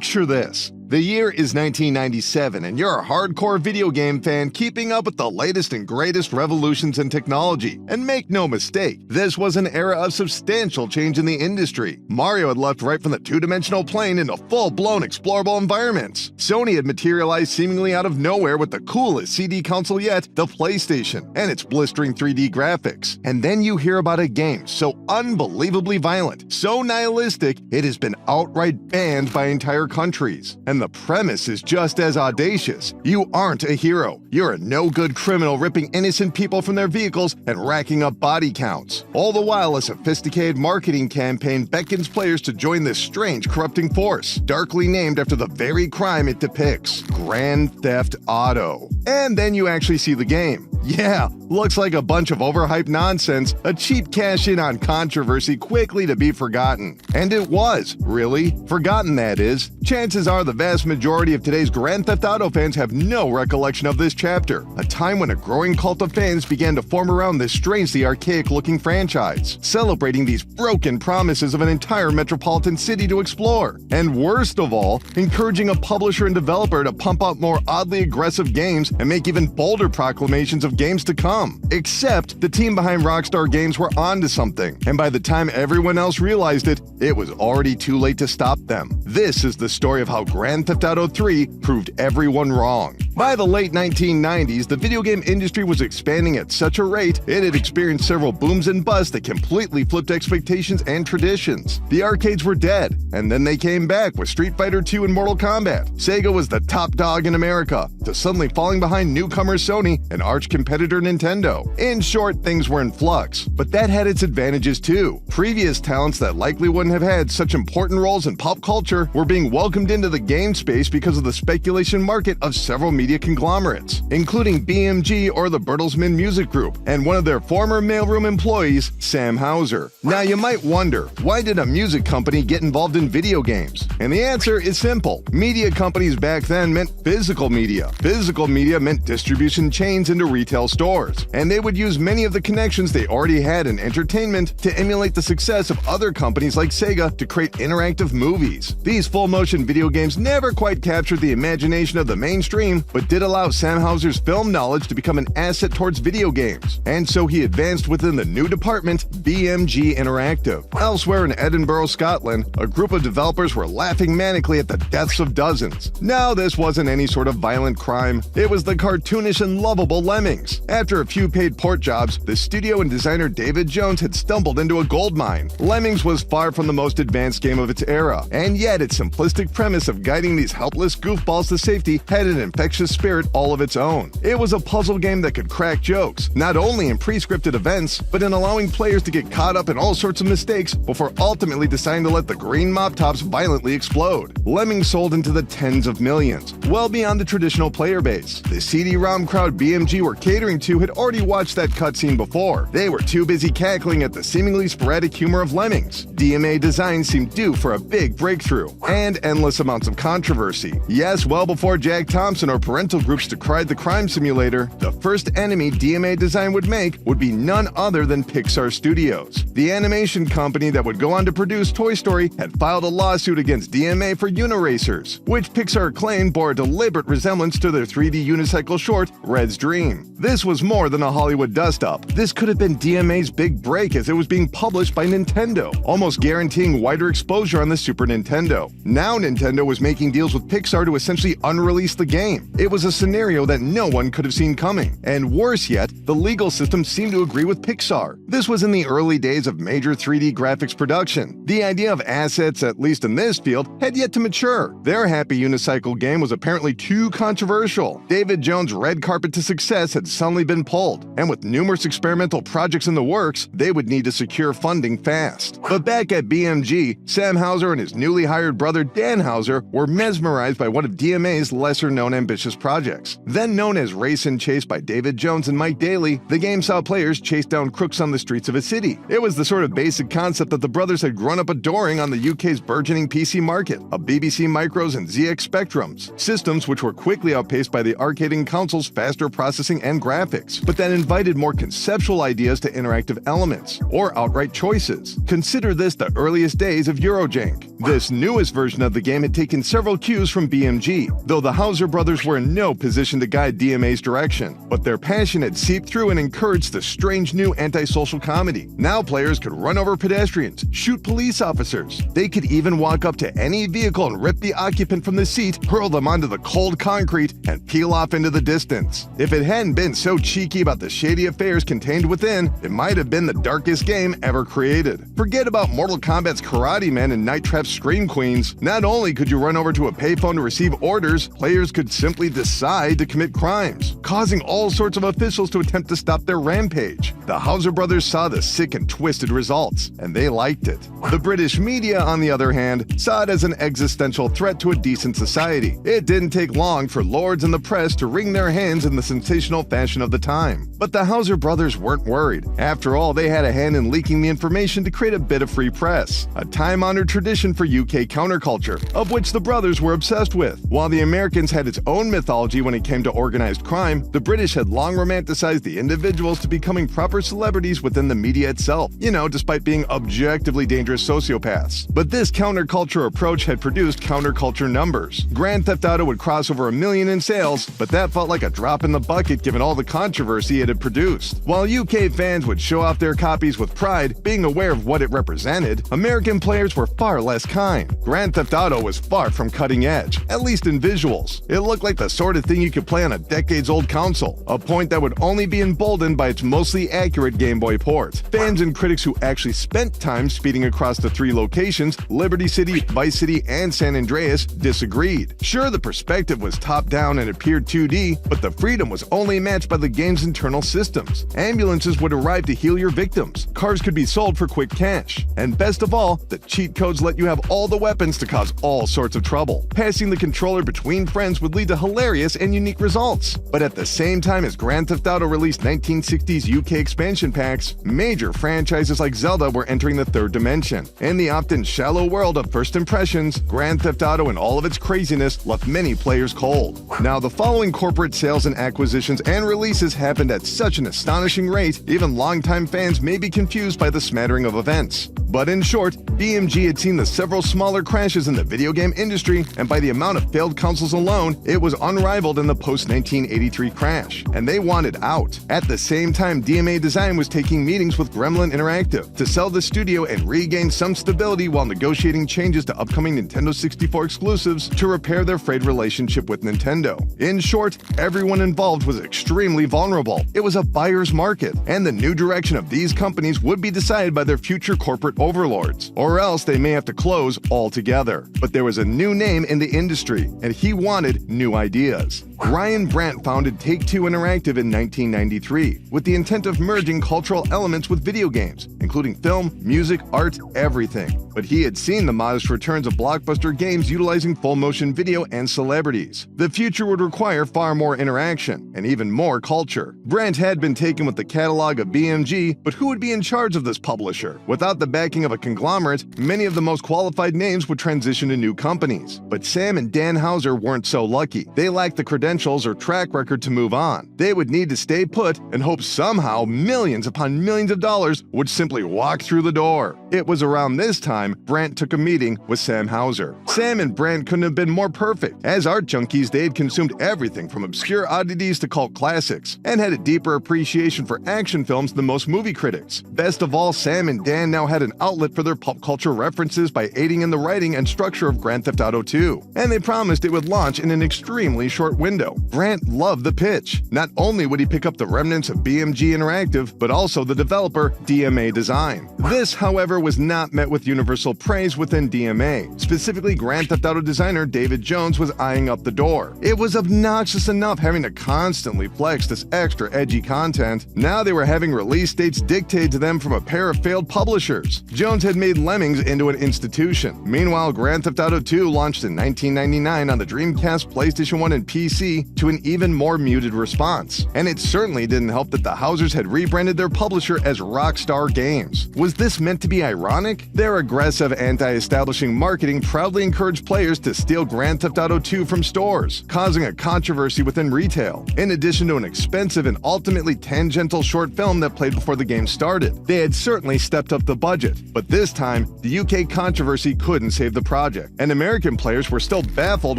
Picture this. The year is 1997, and you're a hardcore video game fan keeping up with the latest and greatest revolutions in technology. And make no mistake, this was an era of substantial change in the industry. Mario had left right from the two-dimensional plane into full-blown explorable environments. Sony had materialized seemingly out of nowhere with the coolest CD console yet, the PlayStation, and its blistering 3D graphics. And then you hear about a game so unbelievably violent, so nihilistic, it has been outright banned by entire countries. And the premise is just as audacious. You aren't a hero. You're a no-good criminal ripping innocent people from their vehicles and racking up body counts. All the while, a sophisticated marketing campaign beckons players to join this strange, corrupting force, darkly named after the very crime it depicts: Grand Theft Auto. And then you actually see the game. Yeah, looks like a bunch of overhyped nonsense, a cheap cash-in on controversy quickly to be forgotten. And it was, really. Forgotten, that is. Chances are the vast majority of today's Grand Theft Auto fans have no recollection of this chapter, a time when a growing cult of fans began to form around this strangely archaic-looking franchise, celebrating these broken promises of an entire metropolitan city to explore. And worst of all, encouraging a publisher and developer to pump out more oddly aggressive games and make even bolder proclamations of games to come. Except the team behind Rockstar Games were onto something, and by the time everyone else realized it, it was already too late to stop them. This is the story of how Grand Theft Auto 3 proved everyone wrong. By the late 1990s, the video game industry was expanding at such a rate, it had experienced several booms and busts that completely flipped expectations and traditions. The arcades were dead, and then they came back with Street Fighter II and Mortal Kombat. Sega was the top dog in America, to suddenly falling behind newcomer Sony and arch competitor Nintendo. In short, things were in flux, but that had its advantages too. Previous talents that likely wouldn't have had such important roles in pop culture were being welcomed into the game space because of the speculation market of several media conglomerates, including BMG or the Bertelsmann Music Group, and one of their former mailroom employees, Sam Houser. Now you might wonder, why did a music company get involved in video games? And the answer is simple. Media companies back then meant physical media. Physical media meant distribution chains into retail stores, and they would use many of the connections they already had in entertainment to emulate the success of other companies like Sega to create interactive movies. These full-motion video games never quite captured the imagination of the mainstream, but did allow Sam Houser's film knowledge to become an asset towards video games, and so he advanced within the new department, BMG Interactive. Elsewhere in Edinburgh, Scotland, a group of developers were laughing manically at the deaths of dozens. Now, this wasn't any sort of violent crime. It was the cartoonish and lovable Lemmings. After a few paid port jobs, the studio and designer David Jones had stumbled into a gold mine. Lemmings was far from the most advanced game of its era, and yet its simplistic premise of guiding these helpless goofballs to safety had an infectious spirit all of its own. It was a puzzle game that could crack jokes, not only in pre-scripted events, but in allowing players to get caught up in all sorts of mistakes before ultimately deciding to let the green mop tops violently explode. Lemmings sold into the tens of millions, well beyond the traditional player base. The CD-ROM crowd BMG were catering to had already watched that cutscene before. They were too busy cackling at the seemingly sporadic humor of Lemmings. DMA design seemed due for a big breakthrough, and endless amounts of controversy. Yes, well before Jack Thompson or parental groups decried the crime simulator, the first enemy DMA design would make would be none other than Pixar Studios. The animation company that would go on to produce Toy Story had filed a lawsuit against DMA for Uniracers, which Pixar claimed bore a deliberate resemblance to their 3D unicycle short, Red's Dream. This was more than a Hollywood dust-up. This could have been DMA's big break as it was being published by Nintendo, almost guaranteeing wider exposure on the Super Nintendo. Now Nintendo was making deals with Pixar to essentially unrelease the game. It was a scenario that no one could have seen coming. And worse yet, the legal system seemed to agree with Pixar. This was in the early days of major 3D graphics production. The idea of assets, at least in this field, had yet to mature. Their Happy Unicycle game was apparently too controversial. David Jones' red carpet to success had suddenly been pulled, and with numerous experimental projects in the works, they would need to secure funding fast. But back at BMG, Sam Houser and his newly hired brother Dan Houser were mesmerized by one of DMA's lesser-known ambitious projects. Then known as Race and Chase by David Jones and Mike Daly, the game saw players chase down crooks on the streets of a city. It was the sort of basic concept that the brothers had grown up adoring on the UK's burgeoning PC market, of BBC Micros and ZX Spectrums, systems which were quickly outpaced by the arcade complicating consoles' faster processing and graphics, but that invited more conceptual ideas to interactive elements, or outright choices. Consider this the earliest days of Eurojank. This newest version of the game had taken several cues from BMG, though the Hauser brothers were in no position to guide DMA's direction. But their passion had seeped through and encouraged the strange new antisocial comedy. Now players could run over pedestrians, shoot police officers. They could even walk up to any vehicle and rip the occupant from the seat, hurl them onto the cold concrete, and peel off into the distance. If it hadn't been so cheeky about the shady affairs contained within, it might have been the darkest game ever created. Forget about Mortal Kombat's Karate Men and Night Trap's Scream Queens. Not only could you run over to a payphone to receive orders, players could simply decide to commit crimes, causing all sorts of officials to attempt to stop their rampage. The Hauser brothers saw the sick and twisted results, and they liked it. The British media, on the other hand, saw it as an existential threat to a decent society. It didn't take long for lords and the press to wring their hands in the sensational fashion of the time. But the Hauser brothers weren't worried. After all, they had a hand in leaking the information to create a bit of free press, a time-honored tradition for UK counterculture, of which the brothers were obsessed with. While the Americans had its own mythology when it came to organized crime, the British had long romanticized the individuals to becoming proper celebrities within the media itself, despite being objectively dangerous sociopaths. But this counterculture approach had produced counterculture numbers. Grand Theft Auto would cross over 1 million in sales, but that felt like a drop in the bucket given all the controversy it had produced. While UK fans would show off their copies with pride, being aware of what it represented, American players were far less kind. Grand Theft Auto was far from cutting edge, at least in visuals. It looked like the sort of thing you could play on a decades-old console, a point that would only be emboldened by its mostly accurate Game Boy port. Fans and critics who actually spent time speeding across the 3 locations, Liberty City, Vice City, and San Andreas, disagreed. Sure, the perspective was top-down and appeared 2D, but the freedom was only matched by the game's internal systems. Ambulances would arrive to heal your victims, cars could be sold for quick cash, and best of all, the cheat codes let you have all the weapons to cause all sorts of trouble. Passing the controller between friends would lead to hilarious and unique results. But at the same time as Grand Theft Auto released 1960s UK expansion packs, major franchises like Zelda were entering the third dimension. In the often shallow world of first impressions, Grand Theft Auto and all of its craziness left many players cold. Now, the following corporate sales and acquisitions and releases happened at such an astonishing rate, even longtime fans may be confused by the smattering of events. But in short, BMG had seen the several smaller crashes in the video game industry, and by the amount of failed consoles alone, it was unrivaled in the post-1983 crash, and they wanted out. At the same time, DMA Design was taking meetings with Gremlin Interactive to sell the studio and regain some stability while negotiating changes to upcoming Nintendo 64 exclusives to repair their frayed relationship with Nintendo. In short, everyone involved was extremely vulnerable. It was a buyer's market, and the new direction of these companies would be decided by their future corporate overlords, or else they may have to close altogether. But there was a new name in the industry, and he wanted new ideas. Ryan Brandt founded Take-Two Interactive in 1993 with the intent of merging cultural elements with video games, including film, music, art, everything. But he had seen the modest returns of blockbuster games utilizing full-motion video and celebrities. The future would require far more interaction and even more culture. Brandt had been taken with the catalog of BMG, but who would be in charge of this publisher? Without the backing of a conglomerate, many of the most qualified names would transition to new companies. But Sam and Dan Hauser weren't so lucky. They lacked the credentials or track record to move on. They would need to stay put and hope somehow millions upon millions of dollars would simply walk through the door. It was around this time Brandt took a meeting with Sam Hauser. Sam and Brandt couldn't have been more perfect. As art junkies, they had consumed everything from obscure oddities to cult classics, and had a deeper appreciation for action films than most movie critics. Best of all, Sam and Dan now had an outlet for their pop culture references by aiding in the writing and structure of Grand Theft Auto 2, and they promised it would launch in an extremely short window. Brandt loved the pitch. Not only would he pick up the remnants of BMG Interactive, but also the developer DMA Design. This, however, was not met with universal praise within DMA. Specifically, Grand Theft Auto designer David Jones was eyeing up the door. It was obnoxious enough having to constantly flex this extra edgy content. Now they were having release dates dictated to them from a pair of failed publishers. Jones had made Lemmings into an institution. Meanwhile, Grand Theft Auto 2 launched in 1999 on the Dreamcast, PlayStation 1, and PC, 3D to an even more muted response. And it certainly didn't help that the Housers had rebranded their publisher as Rockstar Games. Was this meant to be ironic? Their aggressive anti-establishing marketing proudly encouraged players to steal Grand Theft Auto 2 from stores, causing a controversy within retail, in addition to an expensive and ultimately tangential short film that played before the game started. They had certainly stepped up the budget, but this time, the UK controversy couldn't save the project, and American players were still baffled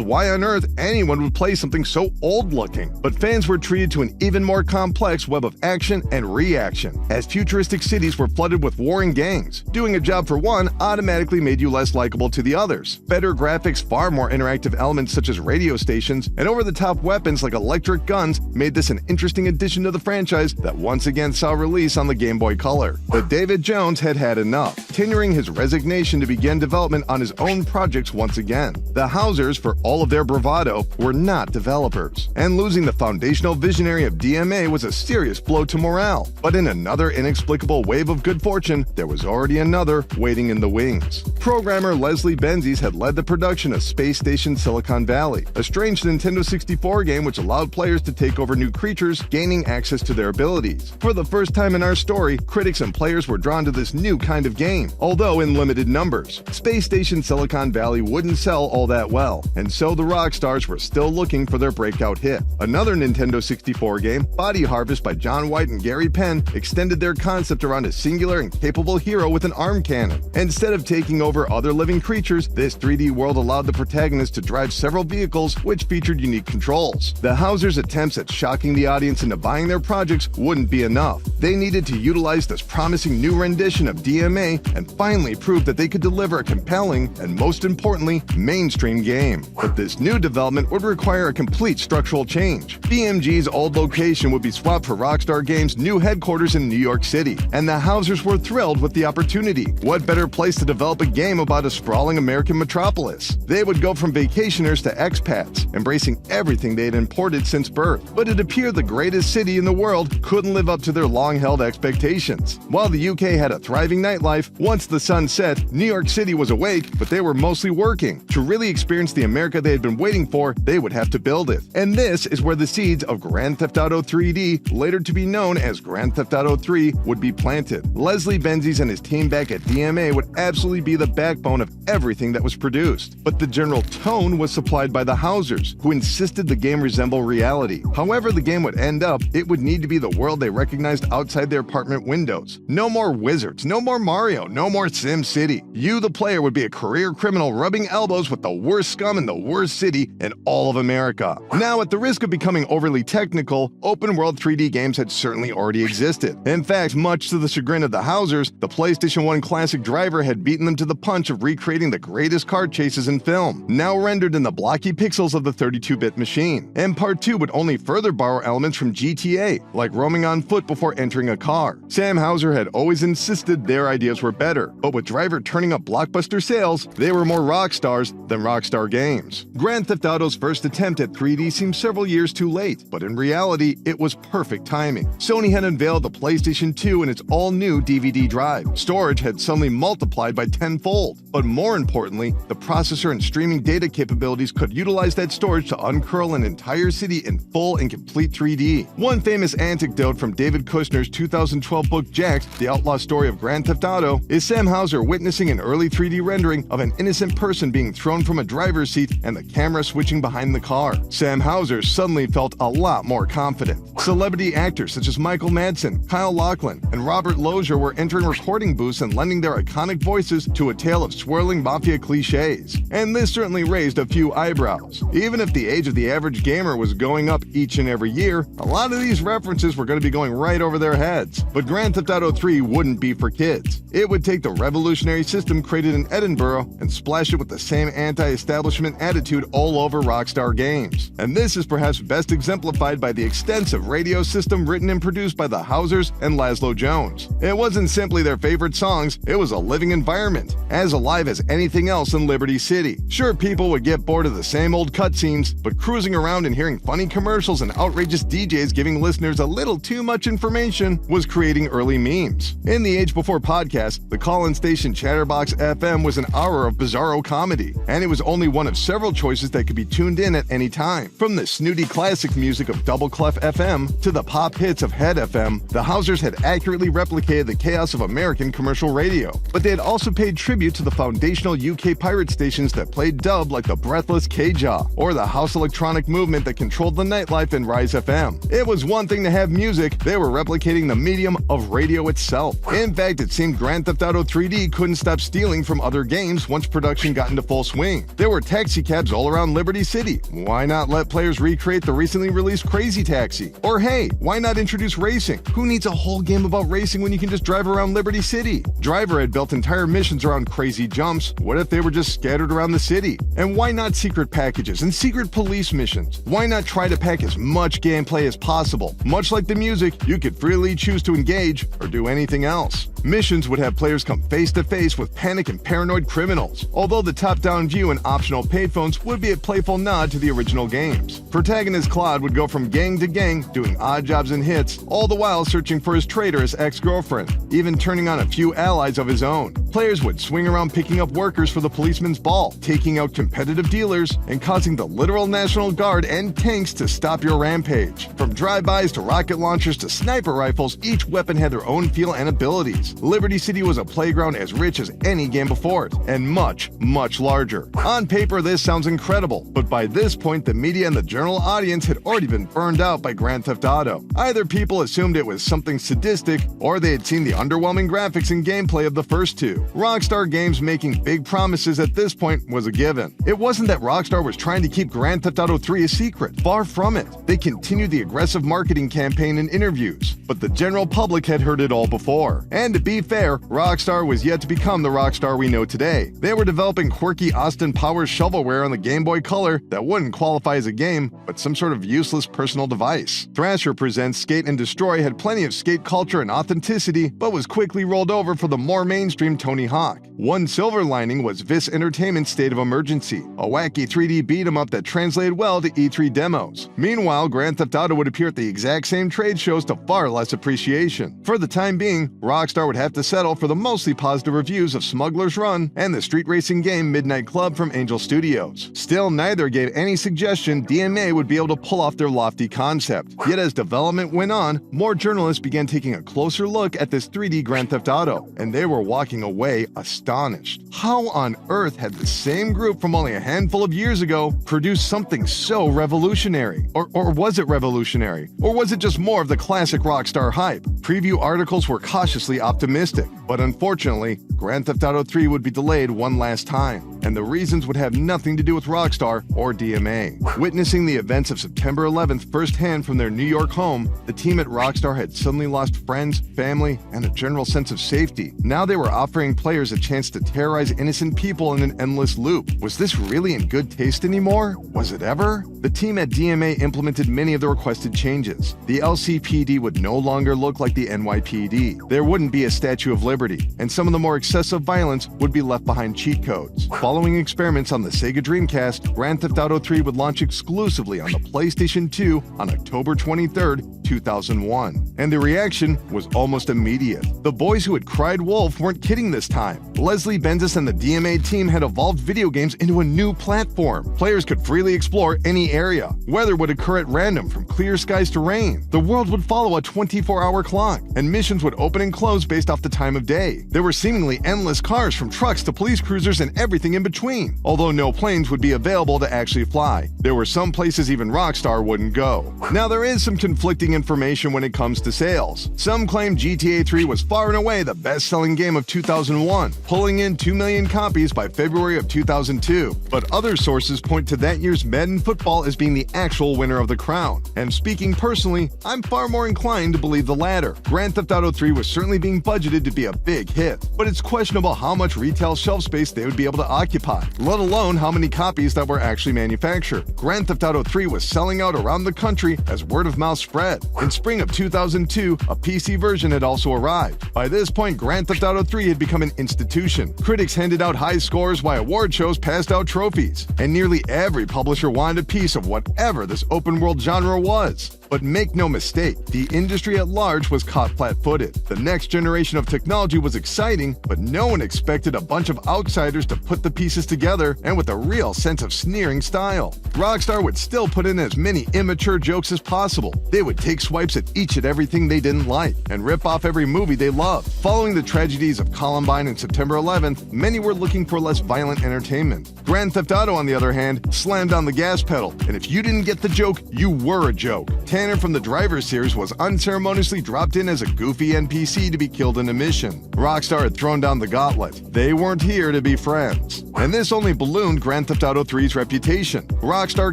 why on earth anyone would play something so old-looking. But fans were treated to an even more complex web of action and reaction, as futuristic cities were flooded with warring gangs. Doing a job for one automatically made you less likable to the others. Better graphics, far more interactive elements such as radio stations, and over-the-top weapons like electric guns made this an interesting addition to the franchise that once again saw release on the Game Boy Color. But David Jones had had enough, tendering his resignation to begin development on his own projects once again. The Housers, for all of their bravado, were not developers, and losing the foundational visionary of DMA was a serious blow to morale. But in another inexplicable wave of good fortune, there was already another waiting in the wings. Programmer Leslie Benzies had led the production of Space Station Silicon Valley, a strange Nintendo 64 game which allowed players to take over new creatures, gaining access to their abilities. For the first time in our story, critics and players were drawn to this new kind of game, although in limited numbers. Space Station Silicon Valley wouldn't sell all that well, and so the Rockstars were still looking for their breakout hit. Another Nintendo 64 game, Body Harvest by John White and Gary Penn, extended their concept around a singular and capable hero with an arm cannon. Instead of taking over other living creatures, this 3D world allowed the protagonist to drive several vehicles which featured unique controls. The Housers' attempts at shocking the audience into buying their projects wouldn't be enough. They needed to utilize this promising new rendition of DMA and finally prove that they could deliver a compelling and, most importantly, mainstream game. But this new development would require a complete structural change. BMG's old location would be swapped for Rockstar Games' new headquarters in New York City, and the Housers were thrilled with the opportunity. What better place to develop a game about a sprawling American metropolis? They would go from vacationers to expats, embracing everything they had imported since birth. But it appeared the greatest city in the world couldn't live up to their long-held expectations. While the UK had a thriving nightlife, once the sun set, New York City was awake, but they were mostly working. To really experience the America they had been waiting for, they would have to build it. And this is where the seeds of Grand Theft Auto 3D, later to be known as Grand Theft Auto 3, would be planted. Leslie Benzies and his team back at DMA would absolutely be the backbone of everything that was produced. But the general tone was supplied by the Housers, who insisted the game resemble reality. However the game would end up, it would need to be the world they recognized outside their apartment windows. No more wizards, no more Mario, no more Sim City. You, the player, would be a career criminal rubbing elbows with the worst scum in the worst city in all of America. Now, at the risk of becoming overly technical, open-world 3D games had certainly already existed. In fact, much to the chagrin of the Housers, the PlayStation 1 classic driver had beaten them to the punch of recreating the greatest car chases in film, now rendered in the blocky pixels of the 32-bit machine. And Part 2 would only further borrow elements from GTA, like roaming on foot before entering a car. Sam Houser had always insisted their ideas were better, but with Driver turning up blockbuster sales, they were more Rockstars than Rockstar Games. Grand Theft Auto's first attempt at 3D seemed several years too late, but in reality, it was perfect timing. Sony had unveiled the PlayStation 2 and its all-new DVD drive. Storage had suddenly multiplied by tenfold, but more importantly, the processor and streaming data capabilities could utilize that storage to uncurl an entire city in full and complete 3D. One famous anecdote from David Kushner's 2012 book Jax, The Outlaw Story of Grand Theft Auto, is Sam Houser witnessing an early 3D rendering of an innocent person being thrown from a driver's seat and the camera switching behind the car. Sam Houser suddenly felt a lot more confident. Celebrity actors such as Michael Madsen, Kyle Lachlan, and Robert Lozier were entering recording booths and lending their iconic voices to a tale of swirling mafia cliches. And this certainly raised a few eyebrows. Even if the age of the average gamer was going up each and every year, a lot of these references were going to be going right over their heads. But Grand Theft Auto 3 wouldn't be for kids. It would take the revolutionary system created in Edinburgh and splash it with the same anti-establishment attitude all over Rockstar Games. And this is perhaps best exemplified by the extensive radio system written and produced by the Housers and Laszlo Jones. It wasn't simply their favorite songs, it was a living environment, as alive as anything else in Liberty City. Sure, people would get bored of the same old cutscenes, but cruising around and hearing funny commercials and outrageous DJs giving listeners a little too much information was creating early memes. In the age before podcasts, the call-in station Chatterbox FM was an hour of bizarro comedy, and it was only one of several choices that could be tuned in at any time. time. From the snooty classic music of Double Clef FM to the pop hits of Head FM, the Housers had accurately replicated the chaos of American commercial radio. But they had also paid tribute to the foundational UK pirate stations that played dub like the breathless K-Jaw, or the house electronic movement that controlled the nightlife in Rise FM. It was one thing to have music, they were replicating the medium of radio itself. In fact, it seemed Grand Theft Auto 3D couldn't stop stealing from other games once production got into full swing. There were taxicabs all around Liberty City. Why not let players recreate the recently released Crazy Taxi? Or hey, why not introduce racing? Who needs a whole game about racing when you can just drive around Liberty City? Driver had built entire missions around crazy jumps. What if they were just scattered around the city? And why not secret packages and secret police missions? Why not try to pack as much gameplay as possible? Much like the music, you could freely choose to engage or do anything else. Missions would have players come face to face with panic and paranoid criminals, although the top-down view and optional payphones would be a playful nod to the original games. Protagonist Claude would go from gang to gang, doing odd jobs and hits, all the while searching for his traitorous ex-girlfriend, even turning on a few allies of his own. Players would swing around picking up workers for the policeman's ball, taking out competitive dealers, and causing the literal National Guard and tanks to stop your rampage. From drive-bys to rocket launchers to sniper rifles, each weapon had their own feel and abilities. Liberty City was a playground as rich as any game before it, and much, much larger. On paper, this sounds incredible, but by this point, the media and the general audience had already been burned out by Grand Theft Auto. Either people assumed it was something sadistic, or they had seen the underwhelming graphics and gameplay of the first two. Rockstar Games making big promises at this point was a given. It wasn't that Rockstar was trying to keep Grand Theft Auto 3 a secret. Far from it. They continued the aggressive marketing campaign and interviews, but the general public had heard it all before. And to be fair, Rockstar was yet to become the Rockstar we know today. They were developing quirky Austin Powers shovelware on the Game Boy Color that wouldn't qualify as a game, but some sort of useless personal device. Thrasher Presents Skate and Destroy had plenty of skate culture and authenticity, but was quickly rolled over for the more mainstream Tony Hawk. One silver lining was Viz Entertainment's State of Emergency, a wacky 3D beat-em-up that translated well to E3 demos. Meanwhile, Grand Theft Auto would appear at the exact same trade shows to far less appreciation. For the time being, Rockstar would have to settle for the mostly positive reviews of Smuggler's Run and the street racing game Midnight Club from Angel Studios. Still, neither gave any suggestion DMA would be able to pull off their lofty concept. Yet as development went on, more journalists began taking a closer look at this 3D Grand Theft Auto, and they were walking away astonished. How on earth had the same group from only a handful of years ago produced something so revolutionary? Or was it revolutionary? Or was it just more of the classic Rockstar hype? Preview articles were cautiously optimistic, but unfortunately, Grand Theft Auto 3 would be delayed one last time, and the reasons would have nothing to do with Rockstar or DMA. Witnessing the events of September 11th firsthand from their New York home, the team at Rockstar had suddenly lost friends, family, and a general sense of safety. Now they were offering players a chance to terrorize innocent people in an endless loop. Was this really in good taste anymore? Was it ever? The team at DMA implemented many of the requested changes. The LCPD would no longer look like the NYPD. There wouldn't be a Statue of Liberty, and some of the more excessive violence would be left behind cheat codes. Following experiments on the Sega Dreamcast, Grand Theft Auto 3 would launch exclusively on the PlayStation 2 on October 23rd, 2001. And the reaction was almost immediate. The boys who had cried wolf weren't kidding this time. Leslie Bendis and the DMA team had evolved video games into a new platform. Players could freely explore any area. Weather would occur at random, from clear skies to rain. The world would follow a 24-hour clock, and missions would open and close based off the time of day. There were seemingly endless cars, from trucks to police cruisers and everything in between, although no planes would be available to actually fly. There were some places even Rockstar wouldn't go. Now, there is some conflicting information when it comes to sales. Some claim GTA 3 was far and away the best-selling game of 2001, pulling in 2 million copies by February of 2002, but other sources point to that year's Madden football as being the actual winner of the crown. And speaking personally, I'm far more inclined to believe the latter. Grand Theft Auto 3 was certainly being budgeted to be a big hit, but it's questionable how much retail shelf space they would be able to occupy, let alone how many copies that were actually manufactured. Grand Theft Auto 3 was selling out around the country as word of mouth spread. In spring of 2002, a PC version had also arrived. By this point, Grand Theft Auto 3 had become an institution. Critics handed out high scores while award shows passed out trophies, and nearly every publisher wanted a piece of whatever this open world genre was. But make no mistake, the industry at large was caught flat-footed. The next generation of technology was exciting, but no one expected a bunch of outsiders to put the pieces together and with a real sense of sneering style. Rockstar would still put in as many immature jokes as possible. They would take swipes at each and everything they didn't like, and rip off every movie they loved. Following the tragedies of Columbine and September 11th, many were looking for less violent entertainment. Grand Theft Auto, on the other hand, slammed on the gas pedal, and if you didn't get the joke, you were a joke. Tanner from the Driver series was unceremoniously dropped in as a goofy NPC to be killed in a mission. Rockstar had thrown down the gauntlet. They weren't here to be friends. And this only ballooned Grand Theft Auto 3's reputation. Rockstar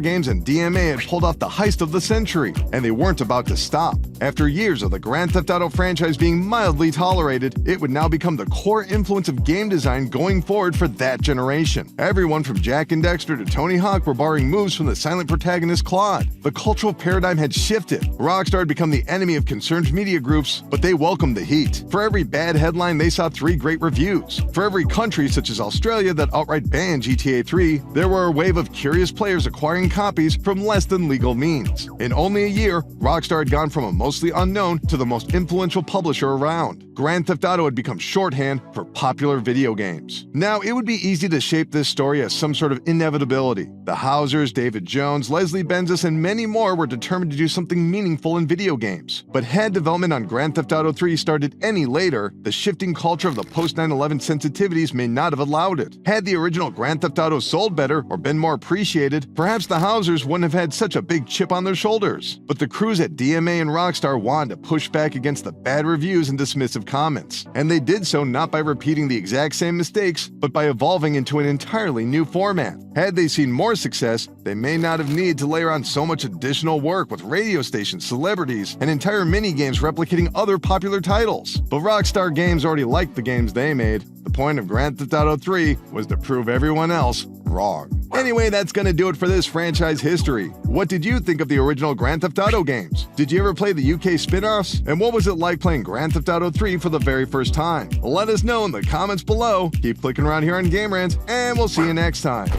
Games and DMA had pulled off the heist of the century, and they weren't about to stop. After years of the Grand Theft Auto franchise being mildly tolerated, it would now become the core influence of game design going forward for that generation. Everyone from Jack and Dexter to Tony Hawk were borrowing moves from the silent protagonist Claude. The cultural paradigm had shifted. Rockstar had become the enemy of concerned media groups, but they welcomed the heat. For every bad headline, they saw 3 great reviews. For every country, such as Australia, that outright banned GTA 3, there were a wave of curious players acquiring copies from less than legal means. In only a year, Rockstar had gone from a mostly unknown to the most influential publisher around. Grand Theft Auto had become shorthand for popular video games. Now, it would be easy to shape this story as some sort of inevitability. The Housers, David Jones, Leslie Benzies, and many more were determined to do something meaningful in video games. But had development on Grand Theft Auto 3 started any later, the shifting culture of the post-9/11 sensitivities may not have allowed it. Had the original Grand Theft Auto sold better or been more appreciated, perhaps the Housers wouldn't have had such a big chip on their shoulders. But the crews at DMA and Rockstar wanted to push back against the bad reviews and dismissive comments. And they did so not by repeating the exact same mistakes, but by evolving into an entirely new format. Had they seen more success, they may not have needed to layer on so much additional work with radio stations, celebrities, and entire mini-games replicating other popular titles. But Rockstar Games already liked the games they made. The point of Grand Theft Auto 3 was to prove everyone else wrong. Anyway, that's gonna do it for this franchise history. What did you think of the original Grand Theft Auto games? Did you ever play the UK spin-offs? And what was it like playing Grand Theft Auto 3 for the very first time? Let us know in the comments below. Keep clicking around here on Game Rant, and we'll see you next time.